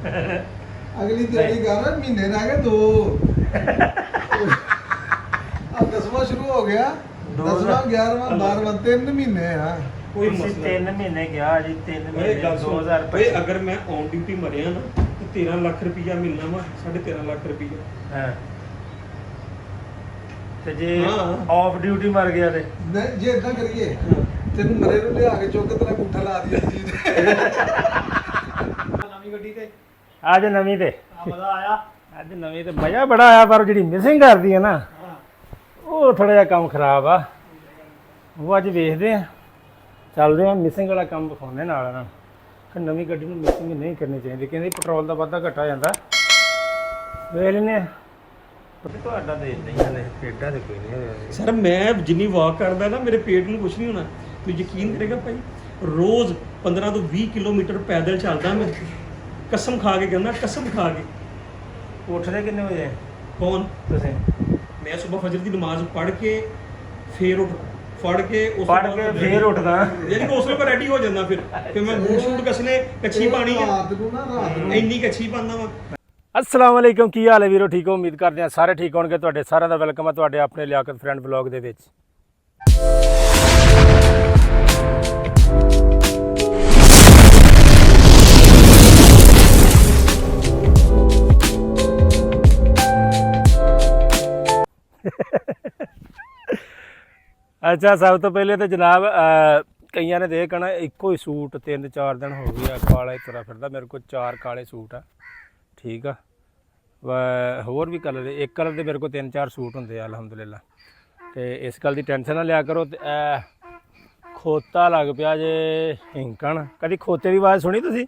अगली दिहाड़ी कर महीने रह गए 2 अब 10वां शुरू हो गया 10वां 11वां 12वां 3 महीने हैं कोई मसला 3 महीने गया जी 3 महीने 2000 भाई अगर मैं ऑन ड्यूटी मरिया ना तो 13 लाख रुपया मिलना वा 13.5 लाख रुपया हां ਤੇ ਜੇ ਆਫ ਡਿਊਟੀ ਮਰ ਗਿਆ ਤੇ ਜੇ ਇਦਾਂ ਕਰੀਏ ਤੈਨੂੰ ਮਰੇ ਨੂੰ ਲਿਆ ਕੇ ਚੁੱਕ ਤੇਰਾ ਅੰਗੂਠਾ ਲਾ ਦਈਏ ਜੀ ਨਵੀਂ ਗੱਡੀ ਤੇ ਅੱਜ ਨਵੀਂ ਤੇ ਮਜ਼ਾ ਆਇਆ ਅੱਜ ਨਵੀਂ ਤੇ ਮਜ਼ਾ ਬੜਾ ਆਇਆ ਪਰ ਜਿਹੜੀ ਮਿਸਿੰਗ ਕਰਦੀ ਹੈ ਨਾ ਉਹ ਥੋੜਾ ਜਿਹਾ ਕੰਮ ਖਰਾਬ ਆ ਉਹ ਅੱਜ ਵੇਖਦੇ ਆ ਚੱਲਦੇ ਆ ਮਿਸਿੰਗ ਵਾਲਾ ਕੰਮ ਵਿਖਾਉਂਦੇ ਨਾਲ ਇਹਨਾਂ ਕਿ ਨਵੀਂ ਗੱਡੀ ਨੂੰ ਮਿਸਿੰਗ ਨਹੀਂ ਕਰਨੀ ਚਾਹੀਦੀ ਕਹਿੰਦੇ ਪੈਟਰੋਲ ਦਾ ਵਾਧਾ ਘਟਾ ਜਾਂਦਾ ਵੇਖ ਲੈਂਦੇ ਆ ਤੁਹਾਡਾ ਦੇ ਨਹੀਂ ਹਲੇ ਪੇਟਾ ਤੇ ਕੋਈ ਨਹੀਂ ਸਰ ਮੈਂ ਜਿੰਨੀ ਵਾਕ ਕਰਦਾ ਨਾ ਮੇਰੇ ਪੇਟ ਨੂੰ ਕੁਝ ਨਹੀਂ ਹੋਣਾ ਤੂੰ ਯਕੀਨ ਕਰੇਗਾ ਭਾਈ ਰੋਜ਼ 15 ਤੋਂ 20 ਕਿਲੋਮੀਟਰ ਪੈਦਲ ਚੱਲਦਾ ਮੈਂ ਕਸਮ ਖਾ ਕੇ ਕਹਿੰਦਾ ਕਸਮ ਖਾ ਕੇ ਉੱਠਦੇ ਕਿੰਨੇ ਵਜੇ ਕੌਣ ਤੁਸੀਂ ਮੈਂ ਸਵੇਰ ਫਜਰ ਦੀ ਨਮਾਜ਼ ਪੜ੍ਹ ਕੇ ਫੇਰ ਉੱਠ ਫੜ ਕੇ ਪੜ੍ਹ ਕੇ ਫੇਰ ਉੱਠਦਾ ਯਾਨੀ ਕਿ ਉਸ ਵੇਲੇ ਰੈਡੀ ਹੋ ਜਾਂਦਾ ਫਿਰ ਮੈਂ ਬੂਟ ਸ਼ੂਟ ਕਸਨੇ ਕੱਚੀ ਪਾਣੀ ਹੈ ਰਾਤ ਨੂੰ ਨਾ ਰਾਤ ਨੂੰ ਇੰਨੀ ਕੱਚੀ ਪਾਉਂਦਾ ਵਾ अस्सलाम वालेकुम की हाल है वीरो ठीक हो उम्मीद करते हैं सारे ठीक होंगे ਤੁਹਾਡੇ ਸਾਰਿਆਂ ਦਾ ਵੈਲਕਮ ਹੈ ਤੁਹਾਡੇ ਆਪਣੇ ਲਿਆਕਤ ਫਰੈਂਡ ਵਲੌਗ ਦੇ ਵਿੱਚ ਅੱਛਾ ਸਭ ਤੋਂ ਪਹਿਲੇ ਤਾਂ ਜਨਾਬ ਕਈਆਂ ਨੇ ਦੇਖ ਕਹਣਾ ਇੱਕੋ ਹੀ ਸੂਟ 3-4 ਦਿਨ ਹੋ ਗਏ ਆ ਕਾਲਾ ਹੀ ਤੁਰਾ ਫਿਰਦਾ ਮੇਰੇ ਕੋਲ 4 ਕਾਲੇ ਸੂਟ ਆ ਠੀਕ ਆ ਹੋਰ ਵੀ ਕਲਰ ਇੱਕ ਕਲਰ ਦੇ ਮੇਰੇ ਕੋਲ 3-4 ਸੂਟ ਹੁੰਦੇ ਆ ਅਲਹਮਦੁਲਿਲਾ ਤੇ ਇਸ ਗੱਲ ਦੀ ਟੈਨਸ਼ਨ ਨਾ ਲਿਆ ਕਰੋ ਤੇ ਖੋਤਾ ਲੱਗ ਪਿਆ ਜੇ ਹਿੰਕਣ ਕਦੀ ਖੋਤੇ ਦੀ ਆਵਾਜ਼ ਸੁਣੀ ਤੁਸੀਂ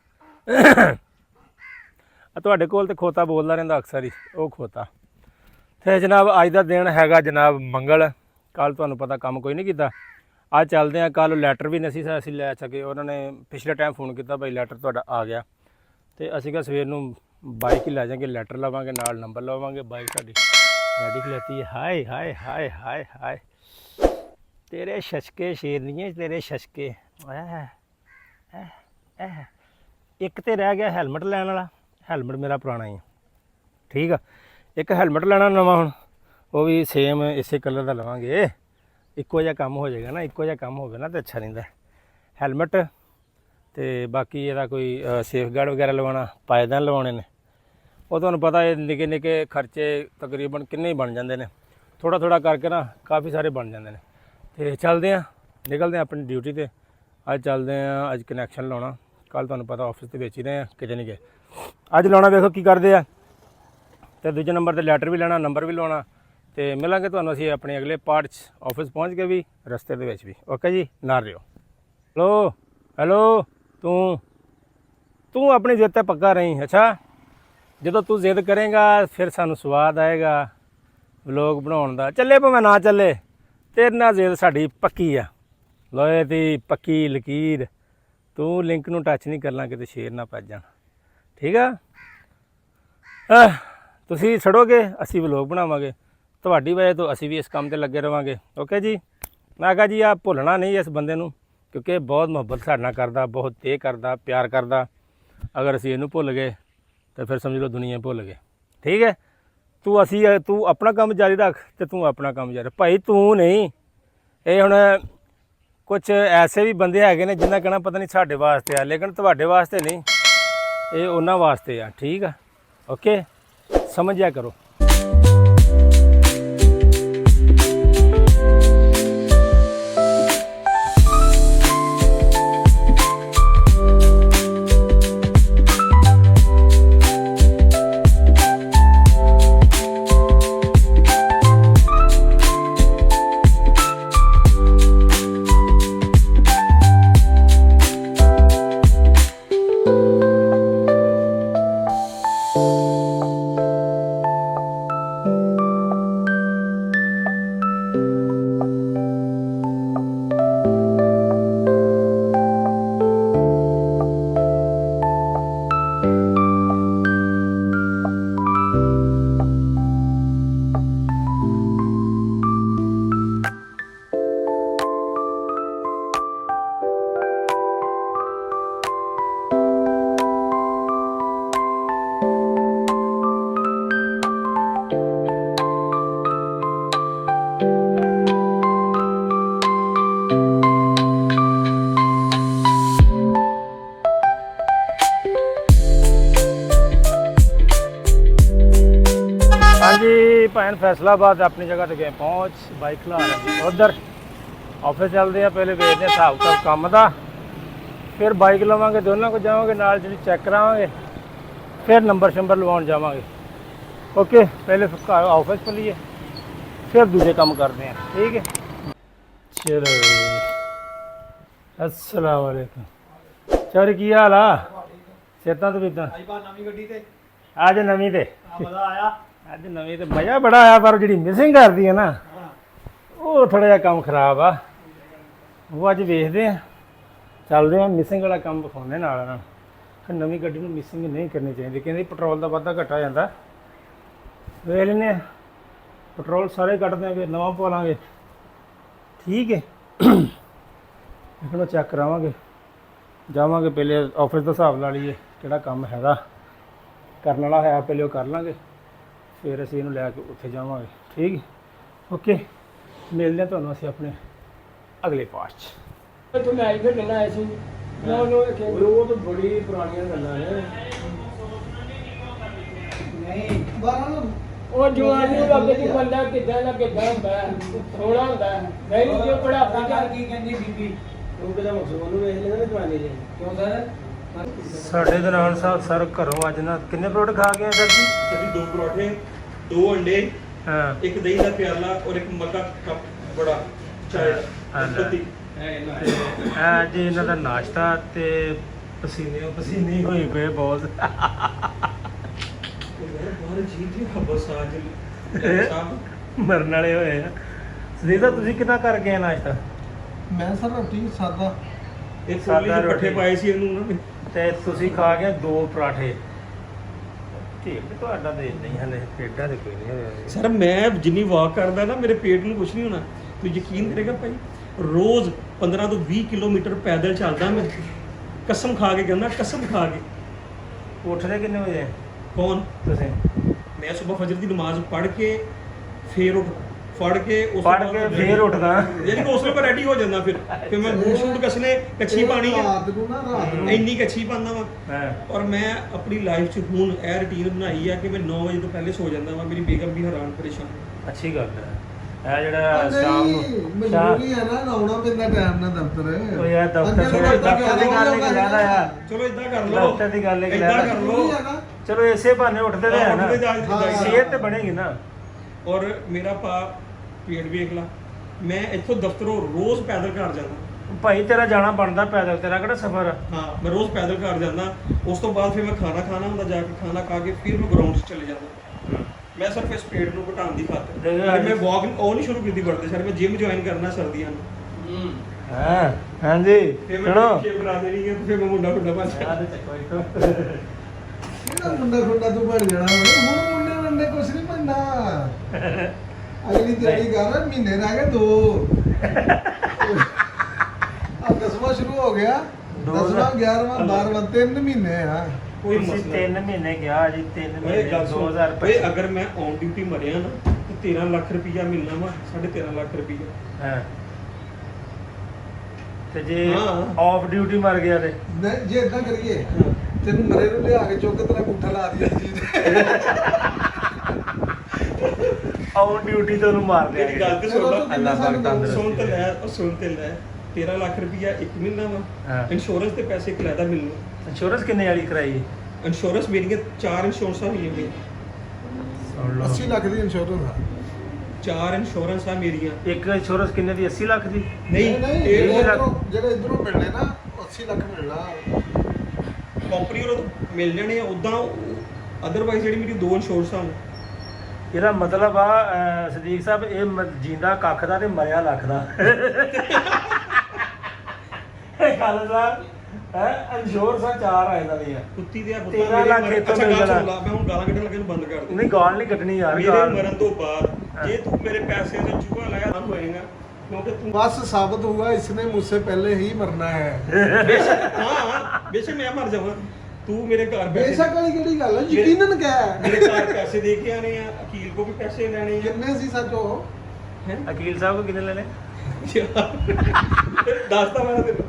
ਤੁਹਾਡੇ ਕੋਲ ਤੇ ਖੋਤਾ ਬੋਲਦਾ ਰਹਿੰਦਾ ਅਕਸਰ ਹੀ ਉਹ ਖੋਤਾ ਤੇ ਜਨਾਬ ਅੱਜ ਦਾ ਦਿਨ ਹੈਗਾ ਜਨਾਬ ਮੰਗਲ ਕੱਲ ਤੁਹਾਨੂੰ ਪਤਾ ਕੰਮ ਕੋਈ ਨਹੀਂ ਕੀਤਾ ਅੱਜ ਚੱਲਦੇ ਆ ਕੱਲ ਲੈਟਰ ਵੀ ਨਹੀਂ ਅਸੀਂ ਲੈ ਸਕੇ ਉਹਨਾਂ ਨੇ ਪਿਛਲੇ ਟਾਈਮ ਫੋਨ ਕੀਤਾ ਭਾਈ ਲੈਟਰ ਤੁਹਾਡਾ ਆ ਗਿਆ ਤੇ ਅਸੀਂ ਕਿਹਾ ਸਵੇਰ ਨੂੰ ਬਾਈਕ ਹੀ ਲੈ ਜਾਵਾਂਗੇ ਲੈਟਰ ਲਵਾਂਗੇ ਨਾਲ ਨੰਬਰ ਲਵਾਂਗੇ ਬਾਈਕ ਸਾਡੀ ਰੈਡੀ ਖਲੋਤੀ ਹੈ ਹਾਏ ਹਾਏ ਹਾਏ ਹਾਏ ਹਾਏ ਤੇਰੇ ਸ਼ਸ਼ਕੇ ਸ਼ੇਰਨੀਏ ਤੇਰੇ ਸ਼ਸ਼ਕੇ ਇੱਕ ਤੇ ਰਹਿ ਗਿਆ ਹੈਲਮਟ ਲੈਣ ਵਾਲਾ ਹੈਲਮਟ ਮੇਰਾ ਪੁਰਾਣਾ ਹੀ ਠੀਕ ਆ ਇੱਕ ਹੈਲਮਟ ਲੈਣਾ ਨਵਾਂ ਹੁਣ ਉਹ ਵੀ ਸੇਮ ਇਸੇ ਕਲਰ ਦਾ ਲਵਾਂਗੇ ਇੱਕੋ ਜਿਹਾ ਕੰਮ ਹੋ ਜਾਏਗਾ ਨਾ ਇੱਕੋ ਜਿਹਾ ਕੰਮ ਹੋਵੇ ਨਾ ਤਾਂ ਅੱਛਾ ਰਹਿੰਦਾ ਹੈਲਮਟ ਤੇ ਬਾਕੀ ਇਹਦਾ ਕੋਈ ਸੇਫਗਾਰਡ ਵਗੈਰਾ ਲਵਾਉਣਾ ਪਾਇਦਾਨ ਲਵਾਉਣੇ ਨੇ ਉਹ ਤੁਹਾਨੂੰ ਪਤਾ ਇਹ ਨਿੱਕੇ ਨਿੱਕੇ ਖਰਚੇ ਤਕਰੀਬਨ ਕਿੰਨੇ ਹੀ ਬਣ ਜਾਂਦੇ ਨੇ ਥੋੜਾ ਥੋੜਾ ਕਰਕੇ ਨਾ ਕਾਫੀ ਸਾਰੇ ਬਣ ਜਾਂਦੇ ਨੇ ਤੇ ਚੱਲਦੇ ਆ ਨਿਕਲਦੇ ਆ ਆਪਣੀ ਡਿਊਟੀ ਤੇ ਅੱਜ ਚੱਲਦੇ ਆ ਅੱਜ ਕਨੈਕਸ਼ਨ ਲਾਉਣਾ ਕੱਲ ਤੁਹਾਨੂੰ ਪਤਾ ਆਫਿਸ ਦੇ ਵਿੱਚ ਹੀ ਰਹੇ ਆ ਕਿਤੇ ਨਹੀਂ ਗਏ ਅੱਜ ਲਾਉਣਾ ਵੇਖੋ ਕੀ ਕਰਦੇ ਆ ਤੇ ਦੂਜੇ ਨੰਬਰ ਤੇ ਲੈਟਰ ਵੀ ਲੈਣਾ ਨੰਬਰ ਵੀ ਲਾਉਣਾ ਤੇ ਮਿਲਾਂਗੇ ਤੁਹਾਨੂੰ ਅਸੀਂ ਆਪਣੇ ਅਗਲੇ ਪਾਰਟ 'ਚ ਆਫਿਸ ਪਹੁੰਚ ਕੇ ਵੀ ਰਸਤੇ ਦੇ ਵਿੱਚ ਵੀ ਓਕੇ ਜੀ ਨਾਲ ਰਿਓ ਹੈਲੋ ਤੂੰ ਆਪਣੀ ਜ਼ਿੱਦ ਤੇ ਪੱਕਾ ਰਹੀਂ ਅੱਛਾ ਜਦੋਂ ਤੂੰ ਜ਼ਿੱਦ ਕਰੇਗਾ ਫਿਰ ਸਾਨੂੰ ਸਵਾਦ ਆਏਗਾ ਵਲੋਗ ਬਣਾਉਣ ਦਾ ਚੱਲੇ ਭਾਵੇਂ ਨਾ ਚੱਲੇ ਤੇਰੇ ਨਾਲ ਜ਼ਿੱਦ ਸਾਡੀ ਪੱਕੀ ਆ ਲੋਹੇ ਦੀ ਪੱਕੀ ਲਕੀਰ ਤੂੰ ਲਿੰਕ ਨੂੰ ਟੱਚ ਨਹੀਂ ਕਰਨਾ ਕਿਤੇ ਸ਼ੇਰ ਨਾ ਭੱਜ ਜਾਣ ਠੀਕ ਆ ਤੁਸੀਂ ਛੜੋਗੇ ਅਸੀਂ ਵਲੋਗ ਬਣਾਵਾਂਗੇ ਤੁਹਾਡੀ ਵਜ੍ਹਾ ਤੋਂ ਅਸੀਂ ਵੀ ਇਸ ਕੰਮ ਤੇ ਲੱਗੇ ਰਵਾਂਗੇ ਓਕੇ ਜੀ ਮੈਂ ਕਹਾਂ ਜੀ ਆ ਭੁੱਲਣਾ ਨਹੀਂ ਇਸ ਬੰਦੇ ਨੂੰ ਕਿਉਂਕਿ ਬਹੁਤ ਮੁਹੱਬਤ ਸਾਡੇ ਨਾਲ ਕਰਦਾ ਬਹੁਤ ਤੇਜ਼ ਕਰਦਾ ਪਿਆਰ ਕਰਦਾ ਅਗਰ ਅਸੀਂ ਇਹਨੂੰ ਭੁੱਲ ਗਏ ਤਾਂ ਫਿਰ ਸਮਝ ਲਓ ਦੁਨੀਆ ਭੁੱਲ ਗਏ ਠੀਕ ਹੈ ਤੂੰ ਆਪਣਾ ਕੰਮ ਜਾਰੀ ਰੱਖ ਤੇ ਤੂੰ ਆਪਣਾ ਕੰਮ ਜਾਰੀ ਭਾਈ ਤੂੰ ਨਹੀਂ ਇਹ ਹੁਣ ਕੁਝ ਐਸੇ ਵੀ ਬੰਦੇ ਹੈਗੇ ਨੇ ਜਿਨ੍ਹਾਂ ਕਹਿਣਾ ਪਤਾ ਨਹੀਂ ਸਾਡੇ ਵਾਸਤੇ ਆ ਲੇਕਿਨ ਤੁਹਾਡੇ ਵਾਸਤੇ ਨਹੀਂ ਇਹ ਉਹਨਾਂ ਵਾਸਤੇ ਆ ਠੀਕ ਆ ਓਕੇ ਸਮਝਿਆ ਕਰੋ ਜੀ ਭੈਣ ਫੈਸਲਾਬਾਦ ਆਪਣੀ ਜਗ੍ਹਾ ਤੇ ਗਏ ਪਹੁੰਚ, ਬਾਈਕ ਖਲਾ ਰਹੇ ਉਧਰ ਆਫਿਸ ਚੱਲਦੇ ਆ, ਪਹਿਲੇ ਵੇਖਦੇ ਆ ਹਿਸਾਬ ਕਿਤਾਬ ਕੰਮ ਦਾ, ਫਿਰ ਬਾਈਕ ਲਵਾਂਗੇ, ਦੋਨਾਂ ਕੋ ਜਾਵਾਂਗੇ ਨਾਲ, ਜਿਹੜੀ ਚੈੱਕ ਕਰਾਵਾਂਗੇ, ਫਿਰ ਨੰਬਰ ਸ਼ੰਬਰ ਲਵਾਉਣ ਜਾਵਾਂਗੇ। ਓਕੇ, ਪਹਿਲੇ ਆਫਿਸ ਪਲੀਏ, ਫਿਰ ਦੂਜੇ ਕੰਮ ਕਰਦੇ ਆ, ਠੀਕ ਹੈ। ਚਲੋ अस्सलाम वालेकुम। चल की हाल आ? सेहतां तो किदां? ਨਵੀਂ ਗੱਡੀ ਤੇ अज नवीं ते ਮਜ਼ਾ ਆਇਆ। अज नवीं ते मज़ा बड़ा आया, पर जी मिसिंग करती है ना वो थोड़ा जिहा काम खराब आ, वो अज वेखदे आ, चलदे आ, मिसिंग वाला काम विखाउने नाल ना। फिर नवीं गड्डी नूं मिसिंग नहीं करनी चाहिए, कहंदे पेट्रोल का वाधा घटा जाता। वेख लैंदे आ, पेट्रोल सारे कट देंगे, नवां पवा लांगे, ठीक है। चेक करावांगे, जावांगे, पहले ऑफिस का हिसाब ला लीए, किहड़ा काम हैगा करन वाला है, पहले वो कर लांगे, फिर असीं इहनूं लैके उत्थे जावांगे, ठीक है। ओके, मिलते हैं तुहानूं असीं अपने अगले पार्ट च। तो मैच खेलना आए सी वो तो बड़ी पुरानियां गल्लां ने। ਨਹੀਂ ਬਾਹਰ ਉਹ ਜਵਾਨ ਨੂੰ ਲੱਗੇ ਕਿ ਬੰਦਾ ਕਿੱਦਾਂ ਦਾ ਕਿੱਦਾਂ ਹੁੰਦਾ ਹੈ, ਸੋਹਣਾ ਹੁੰਦਾ ਹੈ, ਨਹੀਂ ਜੋ ਪੜਾਪਾ ਕਰ ਕੀ ਕਹਿੰਦੀ ਬੀਬੀ ਉਹ ਕਿਹਦਾ ਮਕਸਦ ਉਹਨੂੰ ਵੇਖ ਲੈਣਾ ਨਾ ਜਵਾਨੀ ਦੇ ਕਿਉਂ ਸਰ ਸਾਡੇ ਦੌਰਾਨ ਸਾਹਿਬ ਸਰ ਘਰੋਂ ਅੱਜ ਨਾ ਕਿੰਨੇ ਪਰੌਂਠੇ ਖਾ ਕੇ ਆਏ ਸਰ ਜੀ? ਅਸੀਂ 2 ਪਰੌਠੇ, 2 ਅੰਡੇ, ਹਾਂ, ਇੱਕ ਦਹੀਂ ਦਾ ਪਿਆਲਾ ਔਰ ਇੱਕ ਮੱਗਾ ਕੱਪ ਬੜਾ ਚਾਹ ਹਾਂ, ਦਾ ਪੱਤੀ। ਇਹ ਜੀ ਇਹਨਾਂ ਦਾ ਨਾਸ਼ਤਾ, ਤੇ ਪਸੀਨੇ ਪਸੀਨੇ ਹੋਏ ਪਏ ਬਹੁਤ। ਬਾਹਰ ਜੀ ਜੀ ਹਬਸ ਆਜ ਸਾਹਿਬ ਮਰਨ ਵਾਲੇ ਹੋਏ ਆ। ਸੁਦੀਪ ਸਾਹਿਬ ਤੁਸੀਂ ਕਿੱਦਾਂ ਕਰ ਗਏ ਨਾਸ਼ਤਾ? ਮੈਂ ਸਰ ਰੋਟੀ ਸਾਦਾ ਇਹ ਸਾਦਾ ਫੁੱਲੀ ਜਿਹੇ ਪੱਠੇ ਰੋਟੀ। ਪਾਏ ਸੀ ਇਹਨੂੰ ਨਾ। ਤੇ ਤੁਸੀਂ ਖਾ ਗਏ 2 ਪਰਾਠੇ। ਢਿੱਡ ਤੁਹਾਡਾ ਦੇ ਨਹੀਂ ਹਲੇ, ਢਿੱਡਾਂ ਦੇ ਕੋਈ ਨਹੀਂ ਹੋਇਆ। ਸਰ ਮੈਂ ਜਿੰਨੀ ਵਾਕ ਕਰਦਾ ਨਾ, ਮੇਰੇ ਪੇਟ ਨੂੰ ਕੁਝ ਨਹੀਂ ਹੋਣਾ। ਤੁਸੀਂ ਯਕੀਨ ਕਰੇਗਾ ਭਾਈ, ਰੋਜ਼ 15 ਤੋਂ 20 ਕਿਲੋਮੀਟਰ ਪੈਦਲ ਚੱਲਦਾ ਮੈਂ, ਕਸਮ ਖਾ ਕੇ ਕਹਿੰਦਾ, ਕਸਮ ਖਾ ਕੇ। ਉੱਠਦੇ ਕਿੰਨੇ ਵਜੇ ਕੌਣ? ਤੁਸੀਂ? ਮੈਂ ਸਵੇਰ ਫਜਰ ਦੀ ਨਮਾਜ਼ ਪੜ੍ਹ ਕੇ ਫੇਰ ਉੱਠ ਫੜ ਕੇ ਉਸ ਪੜ੍ਹ ਕੇ ਫੇਰ ਉੱਠਦਾ। ਯਾਨੀ ਕਿ ਉਸ ਵੇਲੇ ਮੈਂ ਰੈਡੀ ਹੋ ਜਾਂਦਾ। ਫਿਰ ਮੈਂ ਬੂਟ ਸ਼ੂਟ ਕਸਨੇ, ਕੱਚੀ ਪਾਣੀ ਆ, ਰਾਤ ਨੂੰ ਨਾ ਰਾਤ ਨੂੰ ਇੰਨੀ ਕੱਚੀ ਪਾਉਂਦਾ ਵਾ। ਹਾਂ, ਔਰ ਮੈਂ ਆਪਣੀ ਲਾਈਫ 'ਚ ਹੁਣ ਇਹ ਰੁਟੀਨ ਬਣਾਈ ਆ ਕਿ ਮੈਂ 9 ਵਜੇ ਤੋਂ ਪਹਿਲੇ ਸੋ ਜਾਂਦਾ ਵਾ। ਮੇਰੀ ਬੇਗਮ ਵੀ ਹੈਰਾਨ ਪਰੇਸ਼ਾਨ। ਅੱਛੀ ਗੱਲ ਹੈ। ਇਹ ਜਿਹੜਾ ਸ਼ਾਮ ਨੂੰ ਮਜਬੂਰੀ ਹੈ ਨਾ, ਆਉਣਾ ਪੈਂਦਾ ਟਾਈਮ ਨਾਲ ਦਫ਼ਤਰ। ਉਹ ਯਾਰ ਦਫ਼ਤਰ ਛੋੜੋ, ਦਫ਼ਤਰ ਦੀ ਗੱਲ ਨਹੀਂ ਜ਼ਿਆਦਾ ਆ। ਚਲੋ ਇਦਾਂ ਕਰ ਲਓ, ਦਫ਼ਤਰ ਦੀ ਗੱਲ ਇੱਕ ਇਦਾਂ ਲੈ ਕਰ ਜ਼ਰੂਰੀ ਲਓ। ਹੈ ਨਾ। ਚਲੋ ਇਸੇ ਬਹਾਨੇ ਉੱਠਦੇ ਤੇ ਹੈ ਨਾ, ਉੱਠਦੇ ਜਾ- ਹਾਂ। ਸਿਹਤ ਤੇ ਬਣੇਗੀ ਨਾ। ਔਰ ਮੇਰਾ ਪੇਟ ਵੇਖ ਲਾ, ਮੈਂ ਇੱਥੋਂ ਦਫ਼ਤਰੋਂ ਰੋਜ਼ ਪੈਦਲ ਘਰ ਜਾਂਦਾ। ਭਾਈ ਤੇਰਾ ਜਾਣਾ ਬਣਦਾ ਪੈਦਲ, ਤੇਰਾ ਕਿਹੜਾ ਸਫ਼ਰ ਆ? ਹਾਂ, ਮੈਂ ਰੋਜ਼ ਪੈਦਲ ਘਰ ਜਾਂਦਾ। ਉਸ ਤੋਂ ਬਾਅਦ ਫਿਰ ਮੈਂ ਖਾਣਾ ਖਾਣਾ ਹੁੰਦਾ, ਜਾ ਕੇ ਖਾਣਾ ਖਾ ਕੇ ਫਿਰ ਮੈਂ ਗਰਾਊਂਡ 'ਚ ਚਲੇ ਜਾਂਦਾ। ਮੈਂ ਸਿਰਫ ਇਸ ਪੇਟ ਨੂੰ ਘਟਾਉਣ ਦੀ ਖਾਤਰ ਮੈਂ ਵਾਕ ਉਹ ਨਹੀਂ ਸ਼ੁਰੂ ਕੀਤੀ ਵਰਤੇ ਸਰ, ਮੈਂ ਜਿਮ ਜੁਆਇਨ ਕਰਨਾ ਸਰਦੀਆਂ ਨੂੰ। ਹਾਂ, ਹਾਂਜੀ, ਫਿਰ ਮੈਂ ਸੁਣੋ ਸ਼ੇਪ ਬਣਾ ਦੇਣੀ ਹੈ, ਫਿਰ ਮੈਂ ਮੁੰਡਾ ਬਣ ਜਾਣਾ। ਕਿਹੜਾ ਮੁੰਡਾ ਖੁੰਡਾ ਤੂੰ ਬਣ ਜਾਣਾ ਹੁਣ ਮੁੰਡੇ ਬੰਦੇ ਕੁਛ ਨਹੀਂ ਬਣਦਾ। ਅਗਲੀ ਤਿਆਰੀ ਕਰ, ਮਹੀਨੇ ਰਹਿ ਗਏ 2। ਆ 10ਵਾਂ ਸ਼ੁਰੂ ਹੋ ਗਿਆ, 10ਵਾਂ 11ਵਾਂ 12ਵਾਂ 3 ਮਹੀਨੇ ਆ। ਕੋਈ ਤੁਸੀਂ ਮਸਲਾ 3 ਮਹੀਨੇ ਗਿਆ ਜੀ, 3 ਓਏ ਮਹੀਨੇ ਗੱਲ ਸੁਣ, 2025। ਓਏ ਅਗਰ ਮੈਂ ਔਨ ਡਿਊਟੀ ਮਰਿਆ ਨਾ ਤੇ 13 ਲੱਖ ਰੁਪਈਆ ਮਿਲਣਾ ਵਾ, 13.5 ਲੱਖ ਰੁਪਈਆ। ਹਾਂ, ਤੇ ਜੇ ਹਾਂ। ਆਫ ਡਿਊਟੀ ਮਰ ਗਿਆ ਤੇ ਨਹੀਂ ਜੇ ਇਦਾਂ ਕਰੀਏ, ਤੈਨੂੰ ਮਰੇ ਨੂੰ ਲਿਆ ਕੇ ਚੁੱਕ ਤੇਰਾ ਅੰਗੂਠਾ ਲਾ ਦਿਆ ਜੀ। ਆਨ ਡਿਊਟੀ ਤੋਂ ਉਹਨੂੰ ਮਾਰ ਦਿਆ। ਮੇਰੀ ਗੱਲ ਤੇ ਸੁਣ ਲੈ, ਅੱਲਾਹ ਪਾਕ ਤੰਦਰੁਸਤੀ ਸੁਣ ਤੇ ਲੈ, ਉਹ ਸੁਣ ਤੇ ਲੈ। 13 ਲੱਖ ਰੁਪਈਆ ਇੱਕ ਮਹੀਨਾ ਵਾ। ਹਾਂ। ਇੰਸ਼ੋਰੈਂਸ ਦੇ ਪੈਸੇ ਕਿਲਾਦਾ ਮਿਲਣੇ। ਇੰਸ਼ੋਰੈਂਸ ਕਿੰਨੇ ਵਾਲੀ ਕਰਾਈ? ਇੰਸ਼ੋਰੈਂਸ ਮੇਰੀਆਂ 4 ਇੰਸ਼ੋਰੈਂਸਾਂ ਹੋਈਆਂ ਨੇ। ਸੁਣ ਲਓ, 80 ਲੱਖ ਦੀ ਇੰਸ਼ੋਰੈਂਸ ਆ। 4 ਇੰਸ਼ੋਰੈਂਸ ਆ ਮੇਰੀਆਂ। ਇੱਕ ਇੰਸ਼ੋਰੈਂਸ ਕਿੰਨੇ ਦੀ? 80 ਲੱਖ ਦੀ? ਨਹੀਂ, ਨਹੀਂ ਇਹ ਇਹ ਲੱਖ। ਜਿਹੜੇ ਇਧਰੋਂ ਮਿਲਣੇ ਨਾ 80 ਲੱਖ ਮਿਲਣਾ। ਕੰਪਨੀ ਵੱਲੋਂ ਮਿਲ ਜਾਣੇ ਆ ਉਦਾਂ। ਅਦਰਵਾਈਜ਼ ਜਿਹੜੀ ਮੇਰੀ 2 ਇੰਸ਼ੋਰੈਂਸਾਂ ਨੇ। ਇਹਦਾ ਮਤਲਬ ਆ ਸਦੀਕ ਸਾਹਿਬ, ਇਹ ਜਿੰਦਾ ਕੱਖ ਦਾ ਤੇ ਮਰਿਆ ਲੱਖ ਦਾ। ਇਹ ਗੱਲ ਦਾ ਹੈ। ਇੰਸ਼ੋਰੈਂਸਾਂ 4 ਆ ਇਹਨਾਂ ਦੀਆਂ। ਕੁੱਤੀ ਦੇ ਆ 13 ਲੱਖ ਇੱਥੋਂ ਮਿਲ ਜਾਣਾ। ਮੈਂ ਹੁਣ ਗਾਲਾਂ ਕੱਢਣ ਲੱਗੇ ਨੂੰ ਬੰਦ ਕਰ ਦੇ। ਨਹੀਂ, ਗਾਲ ਨਹੀਂ ਕੱਢਣੀ ਯਾਰ, ਮੇਰੇ ਗਾਲ ਮਰਨ ਤੋਂ ਬਾਅਦ ਜੇ ਤੂੰ ਮੇਰੇ ਪੈਸੇ ਤੇ ਚੂਹਾ ਲਾਇਆ ਤਾਂ ਹੋਏਗਾ, ਕਿਉਂਕਿ ਤੂੰ बस साबित हुआ इसने मुझसे पहले ही मरना है। ਬੇਸ਼ੱਕ ਮੈਂ ਮਰ ਜਾਵਾਂ, ਤੂੰ ਮੇਰੇ ਘਰ बेशक वाली केड़ी गल है, यकीनन क्या है। ਮੇਰੇ ਘਰ ਪੈਸੇ ਦੇ ਕੇ ਆਣੇ ਆ, ਵਕੀਲ ਕੋ ਵੀ ਪੈਸੇ ਲੈਣੇ ਆ। किन्ने सी सच हो? ਅਕੀਲ ਸਾਹਿਬ ਕੋ ਕਿੰਨੇ ਲੈਣੇ? ਦੱਸਦਾ ਮੈਂ ਤੈਨੂੰ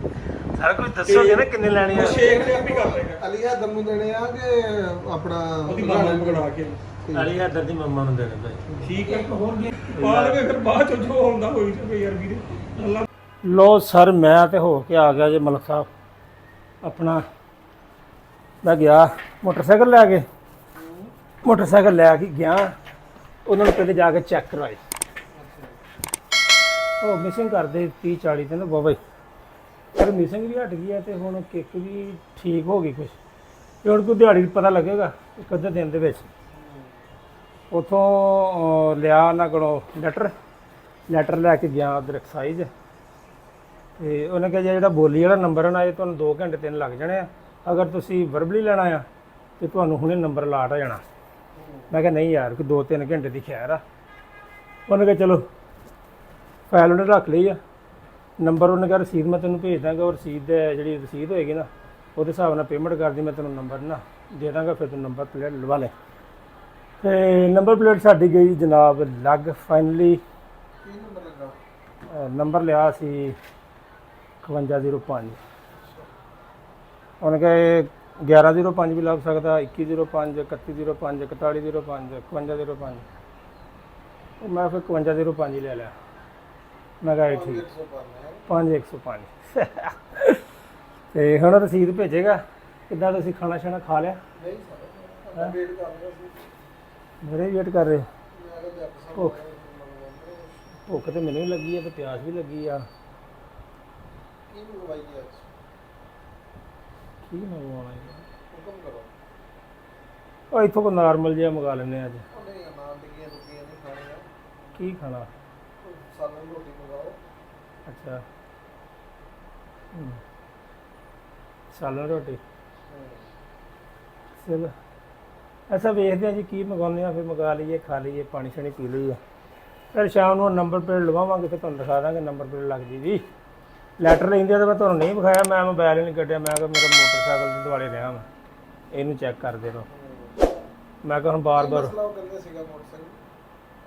ਸਾਰਾ ਕੁਝ ਦੱਸੋਗੇ ਨਾ ਕਿੰਨੇ ਲੈਣੇ ਆ? ਸ਼ੇਕ ਤੇ ਆਪੇ ਕਰ ਲੇਗਾ। ਅਲੀ ਹੈਦਰ ਨੂੰ ਦੇਣੇ ਆ ਕਿ ਆਪਣਾ ਉਹਦੀ ਮਾਂ ਨੂੰ ਪਕੜਾ ਕੇ ਅਲੀ ਹੈਦਰ ਦੀ ਮੰਮਾ ਨੂੰ ਦੇਣੇ ਭਾਈ। ਠੀਕ ਹੈ। ਬਾਅਦ ਵਿੱਚ ਫਿਰ ਬਾਅਦ ਚ ਜੋ ਹੁੰਦਾ ਹੋਈ ਜਾਵੇ ਯਾਰ ਵੀਰੇ। ਅੱਲਾ ਲੋ ਸਰ ਮੈਂ ਤੇ ਹੋ ਕੇ ਆ ਗਿਆ ਜੇ ਮਲਕ ਸਾਹਿਬ ਆਪਣਾ ਮੈਂ ਗਿਆ ਮੋਟਰਸਾਈਕਲ ਲੈ ਕੇ ਮੋਟਰਸਾਈਕਲ ਲੈ ਕੇ ਗਿਆ ਉਹਨਾਂ ਨੂੰ ਪਹਿਲੇ ਜਾ ਕੇ ਚੈੱਕ ਕਰਵਾਏ ਉਹ ਮਿਸਿੰਗ ਕਰਦੇ 30 40 ਦਿਨ ਬਾਬਾ ਜੀ ਪਰ ਮਿਸਿੰਗ ਵੀ ਹਟ ਗਈ ਹੈ ਤੇ ਹੁਣ ਕਿੱਕ ਵੀ ਠੀਕ ਹੋ ਗਈ ਕੁਛ ਤੇ ਹੁਣ ਕੋਈ ਦਿਹਾੜੀ ਪਤਾ ਲੱਗੇਗਾ ਇੱਕ ਅੱਧੇ ਦਿਨ ਦੇ ਵਿੱਚ ਉੱਥੋਂ ਲਿਆ ਉਹਨਾਂ ਕੋਲੋਂ ਲੈਟਰ ਲੈ ਕੇ ਗਿਆ ਉਧਰ ਐਕਸਾਈਜ਼ ਤੇ ਉਹਨੇ ਕਿਹਾ ਜਿਹੜਾ ਬੋਲੀ ਵਾਲਾ ਨੰਬਰ ਹੈ ਨਾ ਇਹ ਤੁਹਾਨੂੰ 2 ਘੰਟੇ 3 ਲੱਗ ਜਾਣੇ ਆ ਅਗਰ ਤੁਸੀਂ ਵਰਬਲੀ ਲੈਣਾ ਆ ਤੇ ਤੁਹਾਨੂੰ ਹੁਣੇ ਨੰਬਰ ਲਾਟ ਹੋ ਜਾਣਾ ਮੈਂ ਕਿਹਾ ਨਹੀਂ ਯਾਰ ਕੋਈ 2-3 ਘੰਟੇ ਦੀ ਖੈਰ ਆ ਉਹਨੇ ਕਿਹਾ ਚਲੋ ਫਾਈਲ ਉਹਨੇ ਰੱਖ ਲਈ ਆ ਨੰਬਰ ਉਹਨੇ ਕਿਹਾ ਰਸੀਦ ਮੈਂ ਤੈਨੂੰ ਭੇਜ ਦਾਂਗਾ ਉਹ ਰਸੀਦ ਜਿਹੜੀ ਰਸੀਦ ਹੋਏਗੀ ਨਾ ਉਹਦੇ ਹਿਸਾਬ ਨਾਲ ਪੇਮੈਂਟ ਕਰਦੀ ਮੈਂ ਤੈਨੂੰ ਨੰਬਰ ਨਾ ਦੇ ਦਾਂਗਾ ਫਿਰ ਤੂੰ ਨੰਬਰ ਪਲੇਟ ਲਵਾ ਲੈ ਤੇ ਨੰਬਰ ਪਲੇਟ ਸਾਡੀ ਗਈ ਜਨਾਬ ਲੱਗ ਫਾਈਨਲੀ ਕੀ ਨੰਬਰ ਲੱਗਾ? ਨੰਬਰ ਲਿਆ ਸੀ 5105 ਉਹਨੇ ਕਿਹਾ 1105 ਵੀ ਲੱਗ ਸਕਦਾ 2105 3105 4105 5105 ਉਹ ਮੈਂ ਫਿਰ 5105 ਹੀ ਲੈ ਲਿਆ ਮੈਂ ਕਿਹਾ ਇਹ ਠੀਕ 5105 ਤੇ ਹੁਣ ਰਸੀਦ ਭੇਜੇਗਾ ਕਿੱਦਾਂ ਤੁਸੀਂ ਖਾਣਾ ਛਾਣਾ ਖਾ ਲਿਆ ਨਹੀਂ ਸਰ ਵੇਟ ਕਰ ਰਿਹਾ ਸੀ ਮੇਰੇ ਵੇਟ ਕਰ ਰਹੇ ਮੈਂ ਕਿਹਾ ਜੱਟ ਸਾਹਿਬ ਭੁੱਖ ਭੁੱਖ ਤੇ ਮੈਨੂੰ ਵੀ ਲੱਗੀ ਆ ਤੇ ਪਿਆਸ ਵੀ ਲੱਗੀ ਆ ਕੀ ਮੰਗਵਾਈ ਹੈ ਅੱਜ? ਕੀ ਮੰਗਵਾਉਣਾ ਹੈ ਹੁਕਮ ਕਰੋ। ਉਹ ਇੱਥੋਂ ਕੋ ਨਾਰਮਲ ਜਿਹਾ ਮੰਗਾ ਲੈਂਦੇ ਅੱਜ ਉਹ ਨਹੀਂ ਨਾਨ ਟਿੱਕੀਆਂ ਟੁੱਕੀਆਂ ਨਹੀਂ ਖਾਣੀਆਂ ਕੀ ਖਾਣਾ ਸਾਲਨ ਰੋਟੀ ਮੰਗਾਓ। ਅੱਛਾ ਸਾਲਨ ਰੋਟੀ ਚਲੋ ਅੱਛਾ ਵੇਖਦੇ ਆ ਜੀ ਕੀ ਮੰਗਾਉਂਦੇ ਆ ਫਿਰ ਮੰਗਾ ਲਈਏ ਖਾ ਲਈਏ ਪਾਣੀ ਸ਼ਾਣੀ ਪੀ ਲਈਏ ਫਿਰ ਸ਼ਾਮ ਨੂੰ ਨੰਬਰ ਪਲੇਟ ਲਵਾਵਾਂਗੇ ਫਿਰ ਤੁਹਾਨੂੰ ਦਿਖਾ ਦਾਂਗੇ ਨੰਬਰ ਪਲੇਟ ਲੱਗਦੀ ਜੀ ਲੈਟਰ ਲੈਂਦੇ ਤਾਂ ਮੈਂ ਤੁਹਾਨੂੰ ਨਹੀਂ ਵਿਖਾਇਆ ਮੈਂ ਮੋਬਾਈਲ ਹੀ ਨਹੀਂ ਕੱਢਿਆ ਮੈਂ ਕਿਹਾ ਮੇਰਾ ਮੋਟਰਸਾਈਕਲ ਦੇ ਦੁਆਲੇ ਰਿਹਾ ਮੈਂ ਇਹਨੂੰ ਚੈੱਕ ਕਰਦੇ ਰਹੋ ਮੈਂ ਕਿਹਾ ਹੁਣ ਬਾਰ-ਬਾਰ ਮਸਲਾ ਉਹ ਕਹਿੰਦੇ ਸੀਗਾ ਮੋਟਰਸਾਈਕਲ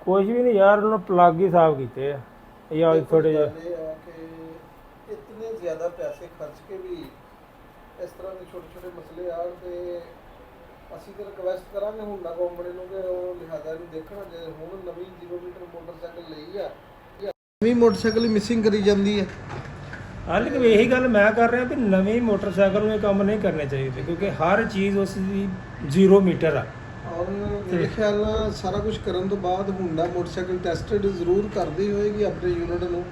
ਕੁਝ ਵੀ ਨਹੀਂ ਯਾਰ ਉਹਨਾਂ ਪਲੱਗ ਹੀ ਸਾਫ਼ ਕੀਤੇ ਆ ਯਾਰ ਥੋੜੇ ਜਿਹਾ ਇਹ ਹੈ ਕਿ ਇਤਨੇ ਜ਼ਿਆਦਾ ਪੈਸੇ ਖਰਚ ਕੇ ਵੀ ਇਸ ਤਰ੍ਹਾਂ ਦੇ ਛੋਟੇ ਛੋਟੇ ਮਸਲੇ ਆਣ ਤੇ ਅਸੀਂ ਤਾਂ ਰਿਕਵੈਸਟ ਕਰਾਂਗੇ ਹੁੰਦਾ ਕੰਪਨੀ ਨੂੰ ਕਿ ਉਹ ਲਿਹਾਜ਼ਾ ਨੂੰ ਦੇਖਣਾ ਜੇ ਹੁਣ ਨਵੀਂ 0 ਲੀਟਰ ਮੋਟਰਸਾਈਕਲ ਲਈ ਆ ਨਵੀਂ ਮੋਟਰਸਾਈਕਲ ਹੀ ਮਿਸਿੰਗ ਕਰੀ ਜਾਂਦੀ ਹੈ ਹਾਲੇ ਕਿ ਇਹੀ ਗੱਲ ਮੈਂ ਕਰ ਰਿਹਾ ਕਿ ਨਵੇਂ ਮੋਟਰਸਾਈਕਲ ਨੂੰ ਇਹ ਕੰਮ ਨਹੀਂ ਕਰਨੇ ਚਾਹੀਦੇ ਕਿਉਂਕਿ ਹਰ ਚੀਜ਼ ਉਸ ਦੀ 0 ਮੀਟਰ ਆ ਔਰ ਮੇਰੇ ਖਿਆਲ ਨਾਲ ਸਾਰਾ ਕੁਝ ਕਰਨ ਤੋਂ ਬਾਅਦ ਹੁੰਦਾ ਮੋਟਰਸਾਈਕਲ ਟੈਸਟਡ ਜ਼ਰੂਰ ਕਰਦੀ ਹੋਏਗੀ ਆਪਣੇ ਯੂਨਿਟ ਨੂੰ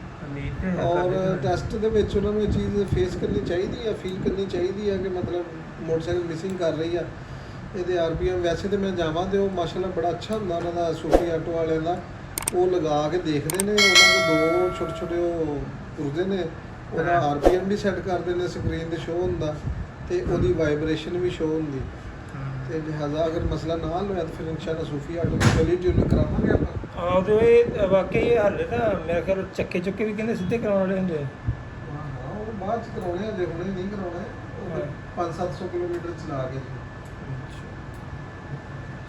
ਔਰ ਟੈਸਟ ਦੇ ਵਿੱਚ ਉਹਨਾਂ ਨੂੰ ਇਹ ਚੀਜ਼ ਫੇਸ ਕਰਨੀ ਚਾਹੀਦੀ ਹੈ ਫੀਲ ਕਰਨੀ ਚਾਹੀਦੀ ਹੈ ਕਿ ਮਤਲਬ ਮੋਟਰਸਾਈਕਲ ਮਿਸਿੰਗ ਕਰ ਰਹੀ ਆ ਇਹਦੇ ਆਰਪੀਐਮ ਵੈਸੇ ਤੇ ਮੈਂ ਜਾਵਾਂ ਤੇ ਉਹ ਮਾਸ਼ਾਅੱਲਾ ਬੜਾ ਅੱਛਾ ਹੁੰਦਾ ਉਹਨਾਂ ਦਾ ਸੂਫੀ ਆਟੋ ਵਾਲਿਆਂ ਦਾ ਉਹ ਲਗਾ ਕੇ ਦੇਖਦੇ ਨੇ ਉਹਨਾਂ ਕੋਲ 2 ਛੋਟੇ ਛੋਟੇ ਉਹ ਪੁਰਦੇ ਨੇ ਉਹਦਾ ਆਰਪੀਐਮ ਵੀ ਸੈੱਟ ਕਰਦੇ ਨੇ ਸਕਰੀਨ ਤੇ ਸ਼ੋ ਹੁੰਦਾ ਤੇ ਉਹਦੀ ਵਾਈਬ੍ਰੇਸ਼ਨ ਵੀ ਸ਼ੋ ਹੁੰਦੀ ਤੇ ਲਿਹਾਜ਼ਾ ਅਗਰ ਮਸਲਾ ਨਾ ਹੱਲ ਹੋਇਆ ਤਾਂ ਫਿਰ ਇਨਸ਼ਾਅੱਲਾ ਸੂਫੀ ਆਟੋ ਦੀ ਫੁੱਲੀ ਟਿਊਨ ਕਰਾਵਾਂਗੇ ਆਪਾਂ ਉਹਦੇ ਇਹ ਵਾਕਈ ਇਹ ਹੱਲੇ ਤਾਂ ਮੇਰੇ ਖਿਆਲ ਚੱਕੇ ਚੁੱਕੇ ਵੀ ਕਹਿੰਦੇ ਸਿੱਧੇ ਕਰਾਉਣ ਵਾਲੇ ਹੁੰਦੇ ਆ ਹਾਂ ਉਹ ਬਾਅਦ ਚ ਕਰਾਉਣੇ ਆ ਜੇ ਹੁਣੇ ਨਹੀਂ ਕਰਾਉਣੇ 500-700 ਕਿਲੋਮੀਟਰ ਚਲਾ ਕੇ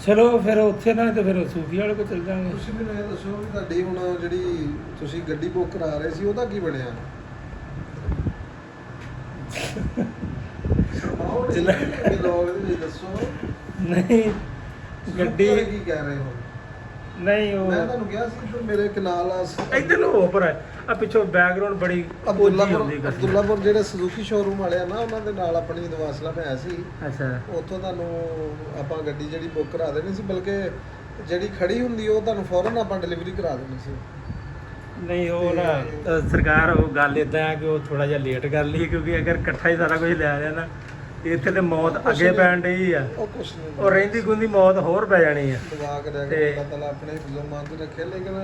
ਚਲੋ ਫਿਰ ਉੱਥੇ ਨਾ ਤੇ ਫਿਰ ਸੂਫੀ ਵਾਲੇ ਕੋਲ ਚੱਲ ਜਾਵਾਂਗੇ ਤੁਸੀਂ ਮੈਨੂੰ ਇਹ ਦੱਸੋ ਵੀ ਤੁਹਾਡੀ ਹੁਣ ਜਿਹੜੀ ਤੁਸੀਂ ਗੱਡੀ ਬੁੱਕ ਕਰਾ ਰਹੇ ਸੀ ਉਹਦਾ ਕੀ ਬਣਿਆ ਲੋਕ ਵੀ ਦੱਸੋ ਨਹੀਂ ਗੱਡੀ ਕੀ ਕਹਿ ਰਹੇ ਹੋ ਨਹੀਂ ਉਹ ਮੈਂ ਤੁਹਾਨੂੰ ਕਿਹਾ ਸੀ ਕਿ ਮੇਰੇ ਕਨਾਲ ਆ ਇੱਧਰ ਨੂੰ ਉੱਪਰ ਹੈ ਆ ਪਿੱਛੋਂ ਬੈਕਗ੍ਰਾਉਂਡ ਬੜੀ ਉੱਚੀ ਹੁੰਦੀ ਗੱਡੀ ਅਬਦੁੱਲਾਪੁਰ ਜਿਹੜੇ ਸੁਜ਼ੂਕੀ ਸ਼ੋਰੂਮ ਵਾਲੇ ਆ ਨਾ ਉਹਨਾਂ ਦੇ ਨਾਲ ਆਪਣੀ ਦਵਾਸਲਾ ਮੈਂ ਸੀ ਅੱਛਾ ਉੱਥੋਂ ਤੁਹਾਨੂੰ ਆਪਾਂ ਗੱਡੀ ਜਿਹੜੀ ਬੁੱਕ ਕਰਾ ਦੇਣੀ ਸੀ ਬਲਕਿ ਜਿਹੜੀ ਖੜੀ ਹੁੰਦੀ ਉਹ ਤੁਹਾਨੂੰ ਫੌਰਨ ਆਪਾਂ ਡਿਲੀਵਰੀ ਕਰਾ ਦੇਣੀ ਸੀ ਨਹੀਂ ਉਹ ਨਾ ਸਰਕਾਰ ਉਹ ਗੱਲ ਇਦਾਂ ਹੈ ਕਿ ਉਹ ਥੋੜਾ ਜਿਹਾ ਲੇਟ ਕਰ ਲਈ ਕਿਉਂਕਿ ਅਗਰ ਇਕੱਠਾ ਹੀ ਸਾਰਾ ਕੁਝ ਲੈ ਲਿਆ ਨਾ ਇੱਥੇ ਤੇ ਮੌਤ ਅੱਗੇ ਪੈਣ ਡਈ ਆ ਉਹ ਕੁਛ ਨਹੀਂ ਉਹ ਰਹਿੰਦੀ ਗੁੰਦੀ ਮੌਤ ਹੋਰ ਪੈ ਜਾਣੀ ਆ ਦਵਾ ਕੇ ਰਹਿ ਗਿਆ ਅੱਲਾਹ ਤਾਲਾ ਆਪਣੇ ਹਿਫਜ਼ੋ-ਮਾਨ ਤੇ ਰੱਖੇ ਲੇਕਿਨ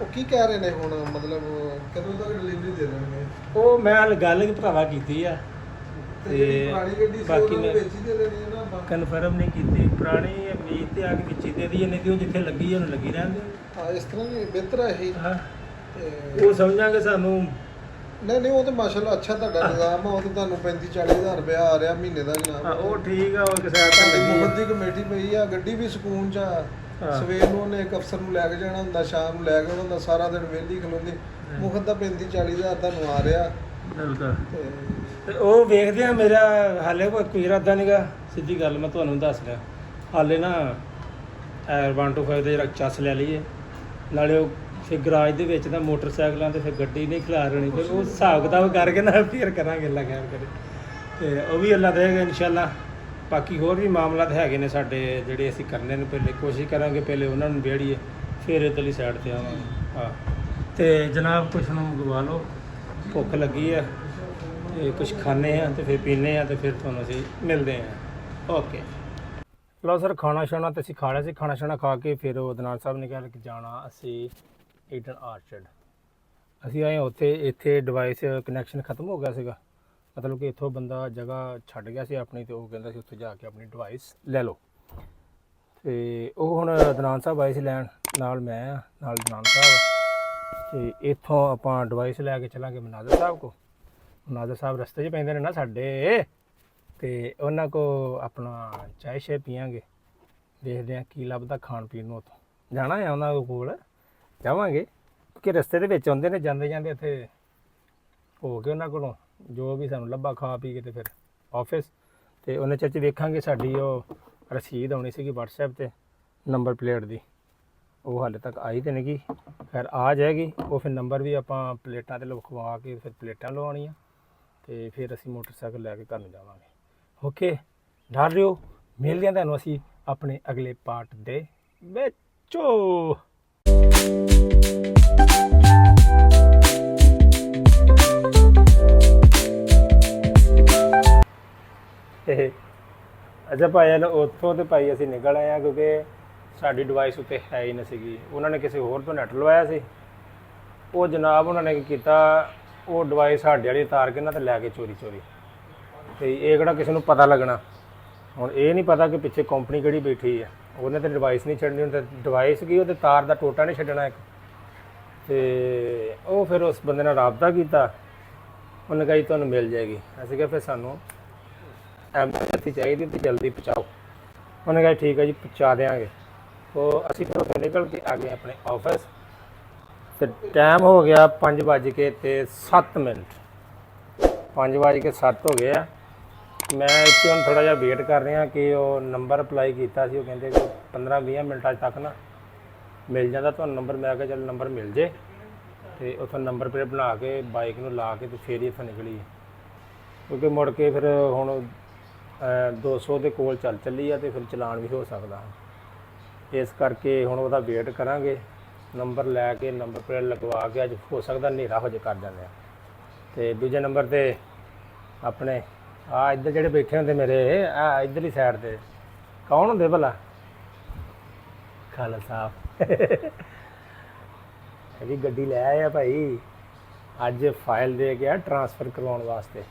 ਉਹ ਕੀ ਕਹਿ ਰਹੇ ਨੇ ਹੁਣ ਮਤਲਬ ਕਦੋਂ ਤੱਕ ਡਿਲੀਵਰੀ ਦੇ ਦੇਣਗੇ ਉਹ ਮੈਂ ਗੱਲ ਭਰਾਵਾ ਕੀਤੀ ਆ ਤੇ ਜਿਹੜੀ ਪੁਰਾਣੀ ਗੱਡੀ ਸੀ ਬਾਕੀ ਉਹ ਮੈਂ ਵਿੱਚ ਹੀ ਦੇ ਦੇਣੀ ਹੈ ਨਾ ਆਪਾਂ ਕਨਫਰਮ ਨਹੀਂ ਕੀਤੀ ਪੁਰਾਣੀ ਉਮੀਦ ਤੇ ਆ ਕੇ ਵਿੱਚ ਹੀ ਦੇ ਦੀ ਨਹੀਂ ਤੇ ਉਹ ਜਿੱਥੇ ਲੱਗੀ ਉਹਨੂੰ ਲੱਗੀ ਰਹਿੰਦੇ ਹਾਂ ਇਸ ਤਰ੍ਹਾਂ ਹੀ ਬਿਹਤਰ ਹੈ ਇਹ ਹਾਂ ਤੇ ਉਹ ਸਮਝਾਂਗੇ ਸਾਨੂੰ ਨਹੀਂ ਉਹ ਤੇ ਮਾਸ਼ਾਅੱਲਾ ਅੱਛਾ ਤੁਹਾਡਾ ਨਿਜ਼ਾਮ ਆ ਉਹ ਤੇ ਤੁਹਾਨੂੰ 35-40 ਹਜ਼ਾਰ ਰੁਪਇਆ ਆ ਰਿਹਾ ਮਹੀਨੇ ਦਾ ਜਨਾਬ ਉਹ ਠੀਕ ਆ ਉਹ ਕਿਸੇ ਸਾਈਡ ਤੇ ਮੁਹੱਬਤ ਲੱਗੀ ਦੀ ਕਮੇਟੀ ਪਈ ਆ ਗੱਡੀ ਵੀ ਸਕੂਨ ਚ ਆ ਹਾਂ। ਸਵੇਰ ਨੂੰ ਉਹਨੇ ਇੱਕ ਅਫਸਰ ਨੂੰ ਲੈ ਕੇ ਜਾਣਾ ਹੁੰਦਾ ਸ਼ਾਮ ਨੂੰ ਲੈ ਕੇ ਆਉਣਾ ਹੁੰਦਾ ਸਾਰਾ ਦਿਨ ਵਿਹਲੀ ਖਲੋਂਦੀ ਮੁਹੱਬਤ ਦਾ 35-40 ਹਜ਼ਾਰ ਤੁਹਾਨੂੰ ਆ ਰਿਹਾ ਬਿਲਕੁਲ ਤੇ ਤੇ ਉਹ ਵੇਖਦੇ ਆ। ਮੇਰਾ ਹਾਲੇ ਕੋਈ ਇਰਾਦਾ ਨਹੀਂਗਾ, ਸਿੱਧੀ ਗੱਲ ਮੈਂ ਤੁਹਾਨੂੰ ਦੱਸ ਰਿਹਾ। ਹਾਲੇ ਨਾ 125 ਦਾ ਜਿਹੜਾ ਚੱਸ ਲੈ ਲਈਏ, ਨਾਲੇ ਉਹ ਫਿਰ ਗਰਾਜ ਦੇ ਵਿੱਚ ਤਾਂ ਮੋਟਰਸਾਈਕਲਾਂ ਤੇ ਫਿਰ ਗੱਡੀ ਨਹੀਂ ਖਿਲਾਰਣੀ, ਫਿਰ ਉਹ ਹਿਸਾਬ ਕਿਤਾਬ ਕਰਕੇ ਨਾ ਫਿਰ ਕਰਾਂਗੇ ਅੱਲਾ ਖੈਰ ਕਰੇ। ਤੇ ਉਹ ਵੀ ਅੱਲਾ ਦੇਗਾ ਇਨਸ਼ਾਅੱਲਾ। ਬਾਕੀ ਹੋਰ ਵੀ ਮਾਮਲਾਤ ਹੈਗੇ ਨੇ ਸਾਡੇ ਜਿਹੜੇ ਅਸੀਂ ਕਰਨੇ ਨੇ, ਪਹਿਲੇ ਕੋਸ਼ਿਸ਼ ਕਰਾਂਗੇ ਪਹਿਲੇ ਉਹਨਾਂ ਨੂੰ ਬੇੜੀਏ, ਫਿਰ ਇੱਧਰਲੀ ਸਾਈਡ ਤੇ ਆਵਾਂਗੇ। ਹਾਂ ਤੇ ਜਨਾਬ ਕੁਛ ਨੂੰ ਮੰਗਵਾ ਲਓ, ਭੁੱਖ ਲੱਗੀ ਆ ਤੇ ਕੁਛ ਖਾਣੇ ਆ ਤੇ ਫਿਰ ਪੀਨੇ ਆ ਤੇ ਫਿਰ ਤੁਹਾਨੂੰ ਅਸੀਂ ਮਿਲਦੇ ਆ। ਓਕੇ ਲਓ ਸਰ, ਖਾਣਾ ਛਾਣਾ ਤੇ ਅਸੀਂ ਖਾ ਲਿਆ ਸੀ। ਖਾਣਾ ਛਾਣਾ ਖਾ ਕੇ ਫਿਰ ਉਹ ਦਨਾਲ ਸਾਹਿਬ ਨੇ ਕਿਹਾ ਕਿ ਜਾਣਾ ਅਸੀਂ ਈਡਨ ਆਰਚਰਡ। ਅਸੀਂ ਆਏ ਉੱਥੇ, ਇੱਥੇ ਡਿਵਾਈਸ ਕਨੈਕਸ਼ਨ ਖਤਮ ਹੋ ਗਿਆ ਸੀਗਾ, ਮਤਲਬ ਕਿ ਇੱਥੋਂ ਬੰਦਾ ਜਗ੍ਹਾ ਛੱਡ ਗਿਆ ਸੀ ਆਪਣੀ, ਤੇ ਉਹ ਕਹਿੰਦਾ ਸੀ ਉੱਥੇ ਜਾ ਕੇ ਆਪਣੀ ਡਿਵਾਈਸ ਲੈ ਲਓ। ਤੇ ਉਹ ਹੁਣ ਦਨਾਲ ਸਾਹਿਬ ਆਏ ਸੀ ਲੈਣ, ਨਾਲ ਮੈਂ ਨਾਲ ਦਨਾਲ ਸਾਹਿਬ, ਤੇ ਇੱਥੋਂ ਆਪਾਂ ਡਿਵਾਈਸ ਲੈ ਕੇ ਚੱਲਾਂਗੇ ਮਨਾਜ਼ਰ ਸਾਹਿਬ ਕੋ। ਮਨਾਜ਼ਰ ਸਾਹਿਬ ਰਸਤੇ 'ਚ ਪੈਂਦੇ ਨੇ ਨਾ ਸਾਡੇ, ਤੇ ਉਹਨਾਂ ਕੋ ਆਪਣਾ ਚਾਹ ਸ਼ਾਹ ਪੀਵਾਂਗੇ, ਦੇਖਦੇ ਹਾਂ ਕੀ ਲੱਭਦਾ ਖਾਣ ਪੀਣ ਨੂੰ। ਉੱਥੋਂ ਜਾਣਾ ਹੈ ਉਹਨਾਂ ਕੋਲ, ਜਾਵਾਂਗੇ ਕਿ ਰਸਤੇ ਦੇ ਵਿੱਚ ਆਉਂਦੇ ਨੇ, ਜਾਂਦੇ ਜਾਂਦੇ ਇੱਥੇ ਹੋ ਕੇ ਉਹਨਾਂ ਕੋਲੋਂ ਜੋ ਵੀ ਸਾਨੂੰ ਲੱਭਾ ਖਾ ਪੀ ਕੇ ਤੇ ਫਿਰ ਆਫਿਸ। ਤੇ ਉਹਨੇ ਚ ਵੇਖਾਂਗੇ ਸਾਡੀ ਉਹ ਰਸੀਦ ਆਉਣੀ ਸੀਗੀ WhatsApp ਤੇ ਨੰਬਰ ਪਲੇਟ ਦੀ, ਉਹ ਹਾਲੇ ਤੱਕ ਆਈ ਤੇ ਨਹੀਂ ਗੀ, ਖੈਰ ਆ ਜਾਏਗੀ। ਉਹ ਫਿਰ ਨੰਬਰ ਵੀ ਆਪਾਂ ਪਲੇਟਾਂ ਤੇ ਲਿਖਵਾ ਕੇ ਫਿਰ ਪਲੇਟਾਂ ਲਵਾਉਣੀਆਂ, ਤੇ ਫਿਰ ਅਸੀਂ ਮੋਟਰਸਾਈਕਲ ਲੈ ਕੇ ਘਰ ਨੂੰ ਜਾਵਾਂਗੇ। ਓਕੇ, ਡਰ ਰਿਓ, ਮਿਲਦੇ ਹਾਂ ਤੁਹਾਨੂੰ ਅਸੀਂ ਆਪਣੇ ਅਗਲੇ ਪਾਰਟ ਦੇ ਵਿੱਚੋਂ। ਅੱਛਾ ਭਾਈ, ਉੱਥੋਂ ਤੇ ਭਾਈ ਅਸੀਂ ਨਿਕਲ ਆਏ ਹਾਂ ਕਿਉਂਕਿ ਸਾਡੀ ਡਿਵਾਈਸ ਉੱਤੇ ਹੈ ਹੀ ਨਹੀਂ ਸੀਗੀ। ਉਹਨਾਂ ਨੇ ਕਿਸੇ ਹੋਰ ਤੋਂ ਨੈੱਟ ਲਵਾਇਆ ਸੀ। ਉਹ ਜਨਾਬ ਉਹਨਾਂ ਨੇ ਕੀ ਕੀਤਾ, ਉਹ ਡਿਵਾਈਸ ਸਾਡੇ ਵਾਲੀ ਤਾਰ ਕੇ ਨਾ ਤੇ ਲੈ ਕੇ ਚੋਰੀ। ਤੇ ਇਹ ਕਿਹੜਾ ਕਿਸੇ ਨੂੰ ਪਤਾ ਲੱਗਣਾ, ਹੁਣ ਇਹ ਨਹੀਂ ਪਤਾ ਕਿ ਪਿੱਛੇ ਕੰਪਨੀ ਕਿਹੜੀ ਬੈਠੀ ਹੈ। ਉਹਨੇ ਤਾਂ ਡਿਵਾਈਸ ਨਹੀਂ ਛੱਡਣੀ, ਉਹਨੇ ਤਾਂ ਡਿਵਾਈਸ ਕੀ ਉਹਦੇ ਤਾਰ ਦਾ ਟੋਟਾ ਨਹੀਂ ਛੱਡਣਾ ਇੱਕ। ਤੇ ਉਹ ਫਿਰ ਉਸ ਬੰਦੇ ਨਾਲ ਰਾਬਤਾ ਕੀਤਾ, ਉਹਨੇ ਕਹੀ ਤੁਹਾਨੂੰ ਮਿਲ ਜਾਏਗੀ। ਅਸੀਂ ਕਿਹਾ ਫਿਰ ਸਾਨੂੰ ਐਮਰਜੈਂਸੀ ਚਾਹੀਦੀ ਤੇ ਜਲਦੀ ਪਹੁੰਚਾਓ। ਉਹਨੇ ਕਿਹਾ ਠੀਕ ਹੈ ਜੀ ਪਹੁੰਚਾ ਦੇਵਾਂਗੇ। ਉਹ ਅਸੀਂ ਫਿਰ ਉੱਥੋਂ ਨਿਕਲ ਕੇ ਆ ਗਏ ਆਪਣੇ ਆਫਿਸ, ਤੇ ਟਾਈਮ ਹੋ ਗਿਆ 5:07। 5:07 ਹੋ ਗਏ ਆ। ਮੈਂ ਇੱਥੇ ਹੁਣ ਥੋੜ੍ਹਾ ਜਿਹਾ ਵੇਟ ਕਰ ਰਿਹਾ ਕਿ ਉਹ ਨੰਬਰ ਅਪਲਾਈ ਕੀਤਾ ਸੀ, ਉਹ ਕਹਿੰਦੇ ਕਿ 15-20 ਮਿੰਟਾਂ ਤੱਕ ਨਾ ਮਿਲ ਜਾਂਦਾ ਤੁਹਾਨੂੰ ਨੰਬਰ। ਮੈਂ ਕਿਹਾ ਚੱਲ ਨੰਬਰ ਮਿਲ ਜੇ, ਤੇ ਉੱਥੋਂ ਨੰਬਰ ਪਲੇਟ ਬਣਾ ਕੇ ਬਾਈਕ ਨੂੰ ਲਾ ਕੇ ਤੇ ਫਿਰ ਹੀ ਇੱਥੋਂ ਨਿਕਲੀ, ਕਿਉਂਕਿ ਮੁੜ ਕੇ ਫਿਰ ਹੁਣ 200 ਦੇ ਕੋਲ ਚੱਲੀ ਆ, ਤੇ ਫਿਰ ਚਲਾਨ ਵੀ ਹੋ ਸਕਦਾ। ਇਸ ਕਰਕੇ ਹੁਣ ਉਹਦਾ ਵੇਟ ਕਰਾਂਗੇ, ਨੰਬਰ ਲੈ ਕੇ ਨੰਬਰ ਪਲੇਟ ਲਗਵਾ ਕੇ। ਅੱਜ ਹੋ ਸਕਦਾ ਹਨੇਰਾ ਹੋ ਜੇ ਕਰ ਜਾਂਦੇ ਆ। ਤੇ ਦੂਜੇ ਨੰਬਰ ਤੇ ਆਪਣੇ ਆ ਇੱਧਰ ਜਿਹੜੇ ਬੈਠੇ ਹੁੰਦੇ ਮੇਰੇ ਆ ਇੱਧਰਲੀ ਸਾਈਡ ਤੇ ਕੌਣ ਹੁੰਦੇ ਭਲਾ? ਖਾਲਸਾ ਸਾਹਿਬ ਇਹ ਵੀ ਗੱਡੀ ਲੈ ਆਏ ਆ ਭਾਈ, ਅੱਜ ਫਾਈਲ ਦੇ ਗਿਆ ਟ੍ਰਾਂਸਫਰ ਕਰਵਾਉਣ ਵਾਸਤੇ।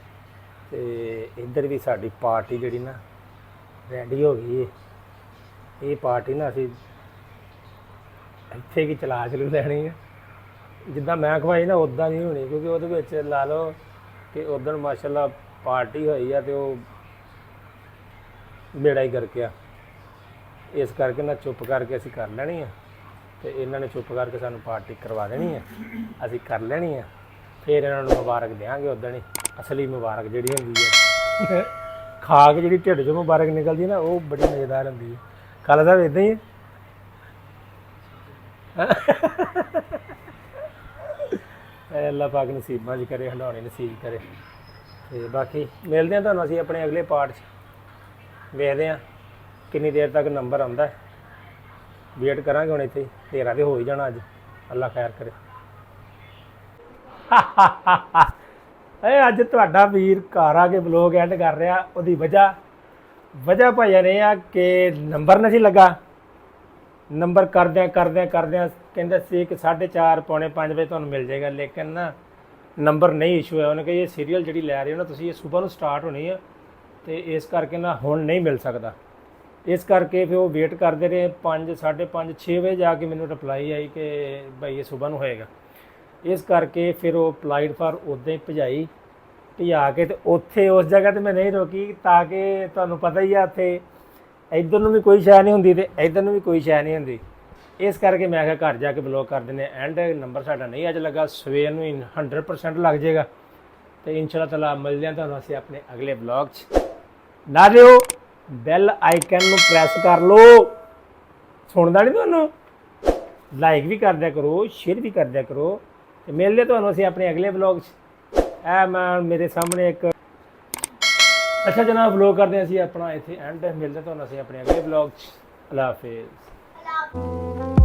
ਤੇ ਇੱਧਰ ਵੀ ਸਾਡੀ ਪਾਰਟੀ ਜਿਹੜੀ ਨਾ ਰੈਡੀ ਹੋ ਗਈ ਹੈ। ਇਹ ਪਾਰਟੀ ਨਾ ਅਸੀਂ ਇੱਥੇ ਕੀ ਚਲੂ ਲੈਣੀ ਹੈ, ਜਿੱਦਾਂ ਮੈਂ ਖਵਾਈ ਨਾ ਉੱਦਾਂ ਨਹੀਂ ਹੋਣੀ, ਕਿਉਂਕਿ ਉਹਦੇ ਵਿੱਚ ਲਾ ਲਓ ਕਿ ਉੱਦਣ ਮਾਸ਼ਾਅੱਲਾ ਪਾਰਟੀ ਹੋਈ ਆ ਤੇ ਉਹ ਬੇੜਾ ਹੀ ਕਰਕੇ ਆ। ਇਸ ਕਰਕੇ ਨਾ ਚੁੱਪ ਕਰਕੇ ਅਸੀਂ ਕਰ ਲੈਣੀ ਆ, ਤੇ ਇਹਨਾਂ ਨੇ ਚੁੱਪ ਕਰਕੇ ਸਾਨੂੰ ਪਾਰਟੀ ਕਰਵਾ ਦੇਣੀ ਆ, ਅਸੀਂ ਕਰ ਲੈਣੀ ਆ। ਫਿਰ ਇਹਨਾਂ ਨੂੰ ਮੁਬਾਰਕ ਦੇਵਾਂਗੇ ਉੱਦਣ ਹੀ, ਅਸਲੀ ਮੁਬਾਰਕ ਜਿਹੜੀ ਹੁੰਦੀ ਹੈ ਖਾ ਕੇ ਜਿਹੜੀ ਢਿੱਡ 'ਚੋਂ ਮੁਬਾਰਕ ਨਿਕਲਦੀ ਨਾ, ਉਹ ਬੜੀ ਮਜ਼ੇਦਾਰ ਹੁੰਦੀ ਹੈ। ਖਾਲਸਾ ਸਾਹਿਬ ਇੱਦਾਂ ਹੀ ਹੈ। ਅੱਲਾਹ ਪਾਕ ਨਸੀਬਾਂ 'ਚ ਕਰੇ, ਹੰਡਾਉਣੇ ਨਸੀਬ ਕਰੇ। ਤੇ ਬਾਕੀ ਮਿਲਦੇ ਹਾਂ ਤੁਹਾਨੂੰ ਅਸੀਂ ਆਪਣੇ ਅਗਲੇ ਪਾਰਟ 'ਚ, ਵੇਖਦੇ ਹਾਂ ਕਿੰਨੀ ਦੇਰ ਤੱਕ ਨੰਬਰ ਆਉਂਦਾ। ਵੇਟ ਕਰਾਂਗੇ ਹੁਣ ਇੱਥੇ, ਹਨੇਰਾ ਤੇ ਹੋ ਹੀ ਜਾਣਾ ਅੱਜ, ਅੱਲਾਹ ਖੈਰ ਕਰੇ। ਅੱਜ ਤੁਹਾਡਾ ਵੀਰ ਘਰ ਆ ਕੇ ਬਲੌਗ ਐਂਡ ਕਰ ਰਿਹਾ। ਉਹਦੀ ਵਜ੍ਹਾ ਭਾਈਆਂ ਨੇ ਆ ਕਿ ਨੰਬਰ ਨਹੀਂ ਸੀ ਲੱਗਾ। ਨੰਬਰ ਕਰਦਿਆਂ ਕਹਿੰਦੇ ਸੀ ਕਿ 4:30 ਪੌਣੇ 5 ਵਜੇ ਤੁਹਾਨੂੰ ਮਿਲ ਜਾਏਗਾ, ਲੇਕਿਨ ਨਾ ਨੰਬਰ ਨਹੀਂ ਇਸ਼ੂ ਹੈ। ਉਹਨੇ ਕਿਹਾ ਇਹ ਸੀਰੀਅਲ ਜਿਹੜੀ ਲੈ ਰਹੇ ਹੋ ਨਾ ਤੁਸੀਂ, ਇਹ ਸਵੇਰ ਨੂੰ ਸਟਾਰਟ ਹੋਣੀ ਆ, ਤੇ ਇਸ ਕਰਕੇ ਨਾ ਹੁਣ ਨਹੀਂ ਮਿਲ ਸਕਦਾ। ਇਸ ਕਰਕੇ ਫਿਰ ਉਹ ਵੇਟ ਕਰਦੇ ਰਹੇ 5, 5:30, 6 ਵਜੇ ਜਾ ਕੇ ਮੈਨੂੰ ਰਿਪਲਾਈ ਆਈ ਕਿ ਭਾਈ ਇਹ ਸਵੇਰ ਨੂੰ ਹੋਏਗਾ। ਇਸ ਕਰਕੇ ਫਿਰ ਉਹ ਅਪਲਾਈਡ ਫਾਰ ਉੱਦਾਂ ਹੀ ਭਜਾ ਕੇ, ਤੇ ਉੱਥੇ ਉਸ ਜਗ੍ਹਾ 'ਤੇ ਮੈਂ ਨਹੀਂ ਰੋਕੀ ਤਾਂ ਕਿ ਤੁਹਾਨੂੰ ਪਤਾ ਹੀ ਆ ਉੱਥੇ ਇੱਧਰ ਨੂੰ ਵੀ ਕੋਈ ਸ਼ੈ ਨਹੀਂ ਹੁੰਦੀ ਤੇ ਇੱਧਰ ਨੂੰ ਵੀ ਕੋਈ ਸ਼ੈ ਨਹੀਂ ਹੁੰਦੀ। ਇਸ ਕਰਕੇ ਮੈਂ ਕਿਹਾ ਘਰ ਜਾ ਕੇ ਬਲੌਕ ਕਰ ਦਿੰਦੇ ਐਂਡ। ਨੰਬਰ ਸਾਡਾ ਨਹੀਂ ਅੱਜ ਲੱਗਾ, ਸਵੇਰ ਨੂੰ 100% ਲੱਗ ਜਾਏਗਾ। ਤੇ ਇਨਸ਼ਾਅੱਲਾ ਤਾਲਾ ਮਿਲਦੇ ਹਾਂ ਤੁਹਾਨੂੰ ਅਸੀਂ ਆਪਣੇ ਅਗਲੇ ਵਲੌਗ 'ਚ। ਨਾ ਦਿਓ ਬੈਲ ਆਈਕਨ ਨੂੰ ਪ੍ਰੈਸ ਕਰ ਲਓ। ਸੁਣਦਾ ਨਹੀਂ ਤੁਹਾਨੂੰ? ਲਾਈਕ ਵੀ ਕਰ ਦਿਆ ਕਰੋ, ਸ਼ੇਅਰ ਵੀ ਕਰ ਦਿਆ ਕਰੋ ਤੇ ਮਿਲਦੇ ਤੁਹਾਨੂੰ ਅਸੀਂ ਆਪਣੇ ਅਗਲੇ ਵਲੌਗ 'ਚ। ਇਹ ਮੈਂ ਮੇਰੇ ਸਾਹਮਣੇ ਇੱਕ ਅੱਛਾ ਜਨਾਬ ਵਲੌਗ ਕਰਦੇ ਹਾਂ ਅਸੀਂ ਆਪਣਾ ਇੱਥੇ ਐਂਡ। ਮਿਲਦੇ ਤੁਹਾਨੂੰ ਅਸੀਂ ਆਪਣੇ ਅਗਲੇ ਵਲੌਗ 'ਚ। ਅੱਲਾ ਹਾਫਿਜ਼।